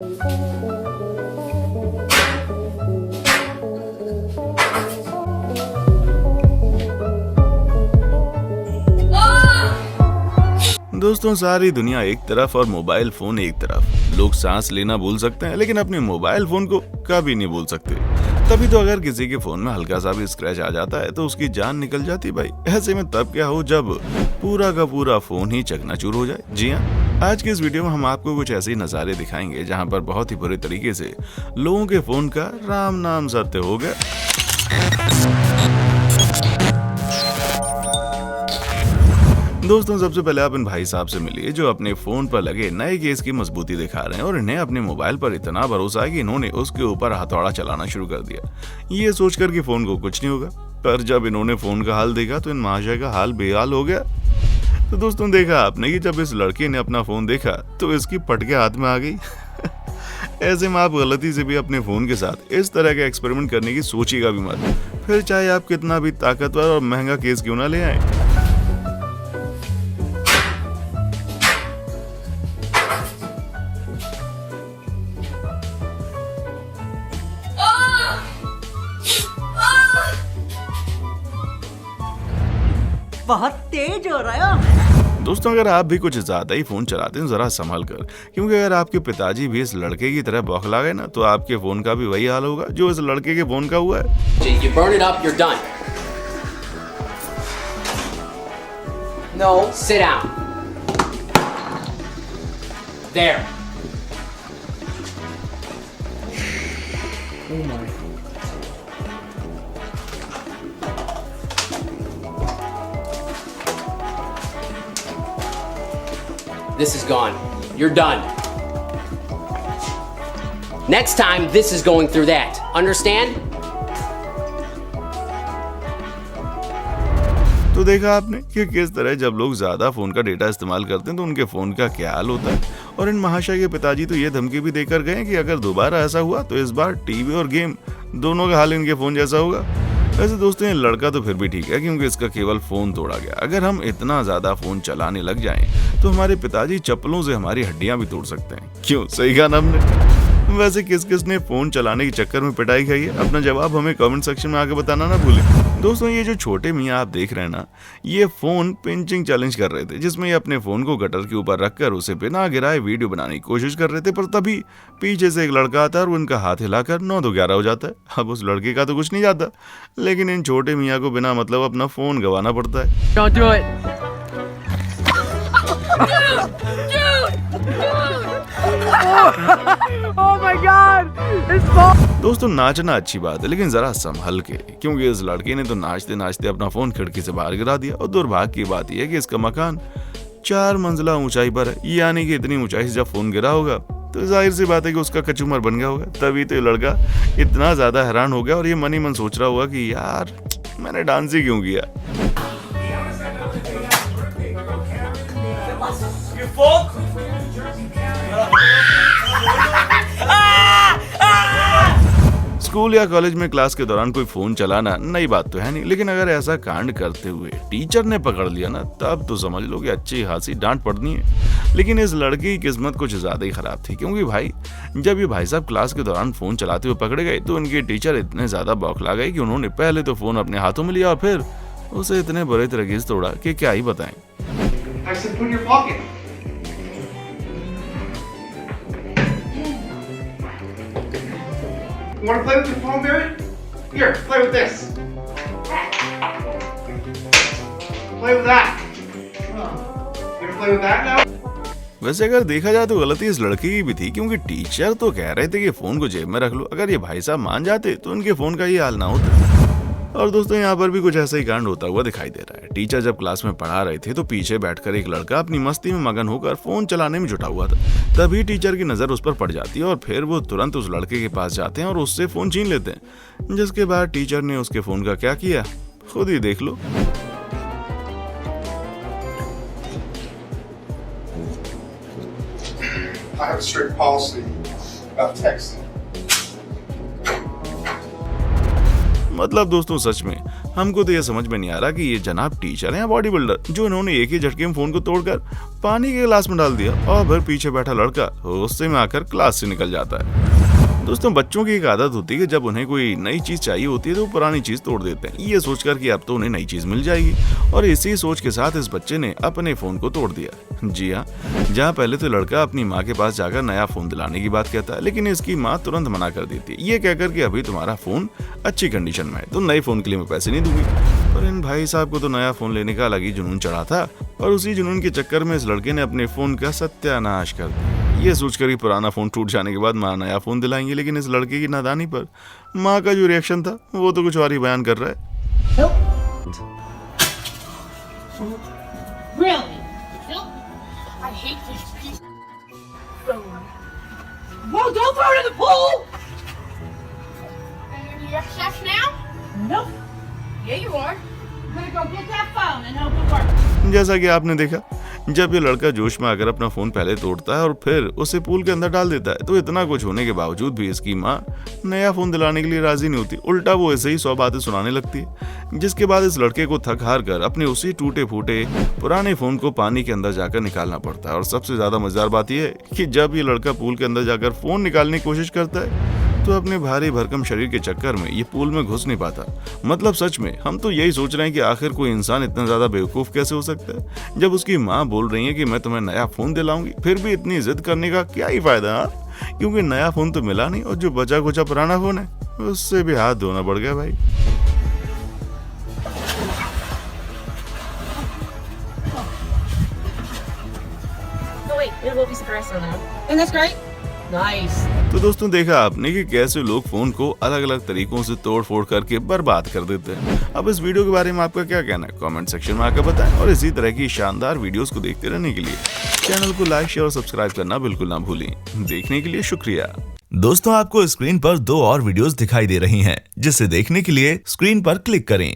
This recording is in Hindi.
दोस्तों, सारी दुनिया एक तरफ और मोबाइल फोन एक तरफ। लोग सांस लेना भूल सकते हैं लेकिन अपने मोबाइल फोन को कभी नहीं भूल सकते। तभी तो अगर किसी के फोन में हल्का सा भी स्क्रैच आ जाता है तो उसकी जान निकल जाती भाई। ऐसे में तब क्या हो जब पूरा का पूरा फोन ही चकनाचूर हो जाए। जी हाँ, आज के इस वीडियो में हम आपको कुछ ऐसे नज़ारे दिखाएंगे जहाँ पर बहुत ही बुरे तरीके से लोगों के फोन का राम नाम सत्य हो गया। दोस्तों, सबसे पहले आप इन भाई साहब से मिलिए जो अपने फोन पर लगे नए केस की मजबूती दिखा रहे हैं और इन्हें अपने मोबाइल पर इतना भरोसा है कि इन्होंने उसके ऊपर हथौड़ा चलाना शुरू कर दिया, ये सोचकर कि फोन को कुछ नहीं होगा। पर जब इन्होंने फोन का हाल देखा तो इन महाशय का हाल बेहाल हो गया। तो दोस्तों, देखा आपने कि जब इस लड़के ने अपना फोन देखा तो इसकी पटके हाथ में आ गई। ऐसे में आप गलती से भी अपने फोन के साथ इस तरह का एक्सपेरिमेंट करने की सोचिएगा भी मत, फिर चाहे आप कितना भी ताकतवर और महंगा केस क्यों ना ले आए। बहुत तेज हो रहा है। दोस्तों, अगर आप भी कुछ ज्यादा ही फोन चलाते हैं जरा संभल कर, क्योंकि अगर आपके पिताजी भी इस लड़के की तरह बौखला गए ना तो आपके फोन का भी वही हाल होगा जो इस लड़के के फोन का हुआ है। You burn it up, you're done. No, sit down. There. Oh my. This is gone. You're done. Next time, this is going through that. Understand? तो देखा आपने कि किस तरह जब लोग ज्यादा फोन का डेटा इस्तेमाल करते हैं तो उनके फोन का क्या हाल होता है। और इन महाशय के पिताजी तो ये धमकी भी देकर गए कि अगर दोबारा ऐसा हुआ तो इस बार टीवी और गेम दोनों का हाल इनके फोन जैसा होगा। वैसे दोस्तों, ये लड़का तो फिर भी ठीक है क्योंकि इसका केवल फोन तोड़ा गया। अगर हम इतना ज्यादा फोन चलाने लग जाएं तो हमारे पिताजी चप्पलों से हमारी हड्डियां भी तोड़ सकते हैं। क्यों, सही कहा ना हमने। वैसे किस किस ने फोन चलाने के चक्कर में पिटाई खाई है, अपना जवाब हमें कमेंट सेक्शन में आके बताना ना भूलें। दोस्तों, ये जो छोटे मियाँ आप देख रहे हैं ना, ये फोन पिंचिंग चैलेंज कर रहे थे जिसमें ये अपने फोन को गटर के ऊपर रखकर उसे बिना गिराए वीडियो बनाने की कोशिश कर रहे थे। पर तभी पीछे से एक लड़का आता है और उनका हाथ हिलाकर 9 2 11 हो जाता है। अब उस लड़के का तो कुछ नहीं जाता, लेकिन इन छोटे मियाँ को बिना मतलब अपना फोन गंवाना पड़ता है। Don't do it. Oh my God! It's fall. दोस्तों, नाचना अच्छी बात है लेकिन जरा संभल के, क्योंकि इस लड़के ने तो नाचते नाचते अपना फोन खिड़की से बाहर गिरा दिया। और दुर्भाग्य की बात यह है कि इसका मकान 4 मंजिला ऊंचाई पर है, यानी कि इतनी ऊंचाई से जब फोन गिरा होगा तो जाहिर सी बात है कि उसका कचूमर बन गया होगा। तभी तो ये लड़का इतना ज्यादा हैरान हो गया और ये मन ही मन सोच रहा होगा कि यार मैंने डांस ही क्यों किया। स्कूल या कॉलेज में क्लास के दौरान कोई फोन चलाना नई बात तो है नहीं, लेकिन अगर ऐसा कांड करते हुए टीचर ने पकड़ लिया ना तब तो समझ लो कि अच्छी खासी डांट पड़नी है। लेकिन इस लड़के की किस्मत कुछ ज्यादा ही खराब थी, क्योंकि भाई जब ये भाई साहब क्लास के दौरान फोन चलाते हुए पकड़े गए तो इनके टीचर इतने ज्यादा बौखला गए कि उन्होंने पहले तो फोन अपने हाथों में लिया और फिर उसे इतने बुरे तरीके से तोड़ा कि क्या ही बताएं। I said, put in your pocket. You want to play with your phone, Barry? Here, play with this. Play with that. You gonna play with that now? वैसे अगर देखा जाए तो गलती इस लड़के की भी थी, क्योंकि टीचर तो कह रहे थे कि फोन को जेब में रख लो। अगर ये भाई साहब मान जाते तो उनके फोन का ये हाल ना होता। और दोस्तों, यहाँ पर भी कुछ ऐसा ही कांड होता हुआ दिखाई दे रहा है। टीचर जब क्लास में पढ़ा रहे थे तो पीछे बैठकर एक लड़का अपनी मस्ती में मगन होकर फोन चलाने में जुटा हुआ था। तभी टीचर की नजर उस पर पड़ जाती है और फिर वो तुरंत उस लड़के के पास जाते हैं और उससे फोन छीन लेते हैं। जिसके बाद टीचर ने उसके फोन का क्या किया खुद ही देख लो। I have a strict policy about texting. मतलब दोस्तों, सच में हमको तो ये समझ में नहीं आ रहा कि ये जनाब टीचर हैं या बॉडी बिल्डर, जो इन्होंने एक ही झटके में फोन को तोड़कर पानी के गिलास में डाल दिया और फिर पीछे बैठा लड़का गुस्से में आकर क्लास से निकल जाता है। दोस्तों, बच्चों की एक आदत होती है कि जब उन्हें कोई नई चीज चाहिए होती है तो वो पुरानी चीज तोड़ देते हैं, ये सोचकर कि अब तो उन्हें नई चीज मिल जाएगी। और इसी सोच के साथ इस बच्चे ने अपने फोन को तोड़ दिया। जी हाँ, जहाँ पहले तो लड़का अपनी माँ के पास जाकर नया फोन दिलाने की बात कहता है, लेकिन इसकी माँ तुरंत मना कर देती है, ये कहकर कि अभी तुम्हारा फोन अच्छी कंडीशन में है, तो नए फोन के लिए मैं पैसे नहीं दूंगी। पर इन भाई साहब को तो नया फोन लेने का अलग ही जुनून चढ़ा था और उसी जुनून के चक्कर में इस लड़के ने अपने फोन का सत्यानाश कर दिया। ये सोचकर ही पुराना फोन टूट जाने के बाद माँ नया फोन दिलाएंगे, लेकिन इस लड़के की नादानी पर माँ का जो रिएक्शन था वो तो कुछ और ही बयान कर रहा है। Really? Nope. I hate this piece. Whoa, don't throw it in the pool! Are you gonna be upset now? Nope. Yeah, you are. I'm gonna go get that phone and hope it works. जैसा कि आपने देखा, जब ये लड़का जोश में आकर अपना फोन पहले तोड़ता है और फिर उसे पूल के अंदर डाल देता है, तो इतना कुछ होने के बावजूद भी इसकी माँ नया फोन दिलाने के लिए राजी नहीं होती। उल्टा वो ऐसे ही 100 बातें सुनाने लगती है, जिसके बाद इस लड़के को थक हार कर अपने उसी टूटे फूटे पुराने फोन को पानी के अंदर जाकर निकालना पड़ता है। और सबसे ज्यादा मजेदार बात यह है कि जब ये लड़का पूल के अंदर जाकर फोन निकालने की कोशिश करता है तो अपने भारी भरकम शरीर के चक्कर में ये पूल में घुस नहीं पाता। मतलब सच में हम तो यही सोच रहे हैं कि आखिर कोई इंसान इतना ज्यादा बेवकूफ कैसे हो सकता है। जब उसकी माँ बोल रही है कि मैं तुम्हें नया फोन दिलाऊंगी, फिर भी इतनी जिद करने का क्या ही फायदा, क्योंकि नया फोन तो मिला नहीं और जो बचा कुचा पुराना फोन है उससे भी हाथ धोना पड़ गया भाई। Oh wait, we have a little piece of grass on there. Isn't that great? Nice. तो दोस्तों, देखा आपने कि कैसे लोग फोन को अलग अलग तरीकों से तोड़ फोड़ करके बर्बाद कर देते हैं। अब इस वीडियो के बारे में आपका क्या कहना है, कमेंट सेक्शन में आकर बताएं। और इसी तरह की शानदार वीडियोस को देखते रहने के लिए चैनल को लाइक, शेयर और सब्सक्राइब करना बिल्कुल ना भूलें। देखने के लिए शुक्रिया। दोस्तों, आपको स्क्रीन पर 2 और वीडियोस दिखाई दे रही हैं, जिसे देखने के लिए स्क्रीन पर क्लिक करें।